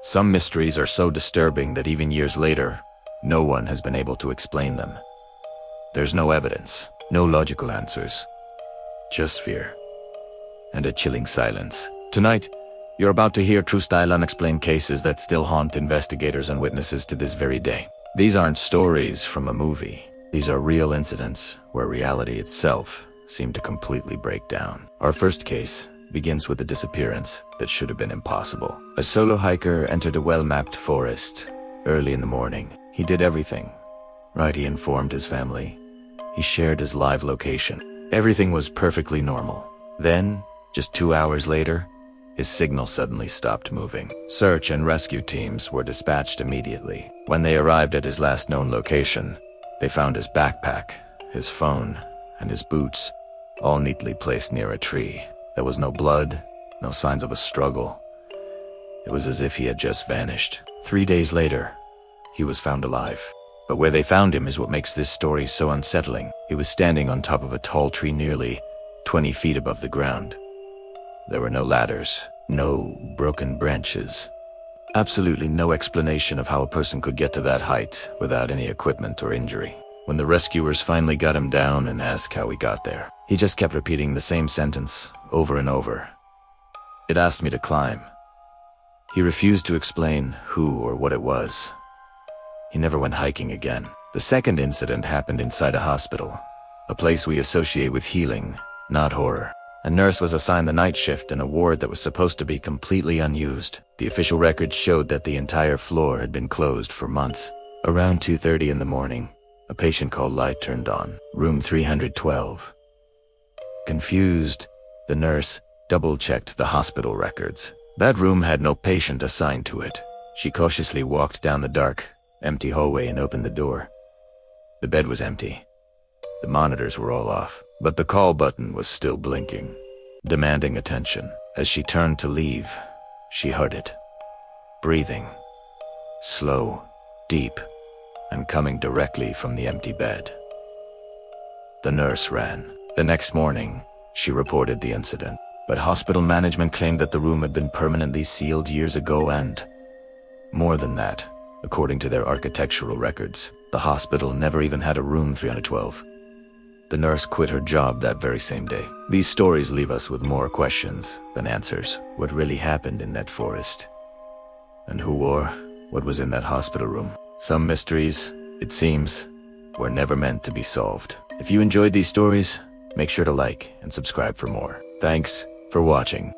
Some mysteries are so disturbing that even years later, no one has been able to explain them. There's no evidence, no logical answers, just fear and a chilling silence. Tonight, you're about to hear true-style unexplained cases that still haunt investigators and witnesses to this very day. These aren't stories from a movie. These are real incidents where reality itself seemed to completely break down. Our first case begins with a disappearance that should have been impossible. A solo hiker entered a well-mapped forest early in the morning. He did everything right. He informed his family. He shared his live location. Everything was perfectly normal. Then, just 2 hours later, his signal suddenly stopped moving. Search and rescue teams were dispatched immediately. When they arrived at his last known location, they found his backpack, his phone, and his boots, all neatly placed near a tree. There was no blood, no signs of a struggle. It was as if he had just vanished. 3 days later, he was found alive. But where they found him is what makes this story so unsettling. He was standing on top of a tall tree nearly 20 feet above the ground. There were no ladders, no broken branches. Absolutely no explanation of how a person could get to that height without any equipment or injury. When the rescuers finally got him down and asked how he got there, he just kept repeating the same sentence over and over. It asked me to climb. He refused to explain who or what it was. He never went hiking again. The second incident happened inside a hospital, a place we associate with healing, not horror. A nurse was assigned the night shift in a ward that was supposed to be completely unused. The official records showed that the entire floor had been closed for months. Around 2:30 in the morning, a patient call light turned on. Room 312. Confused, the nurse double-checked the hospital records. That room had no patient assigned to it. She cautiously walked down the dark, empty hallway and opened the door. The bed was empty. The monitors were all off, but the call button was still blinking, demanding attention. As she turned to leave, she heard it. Breathing. Slow, deep, and coming directly from the empty bed. The nurse ran. The next morning, she reported the incident, but hospital management claimed that the room had been permanently sealed years ago and, more than that, according to their architectural records, the hospital never even had a room 312. The nurse quit her job that very same day. These stories leave us with more questions than answers. What really happened in that forest? And who or what was in that hospital room? Some mysteries, it seems, were never meant to be solved. If you enjoyed these stories, make sure to like and subscribe for more. Thanks for watching.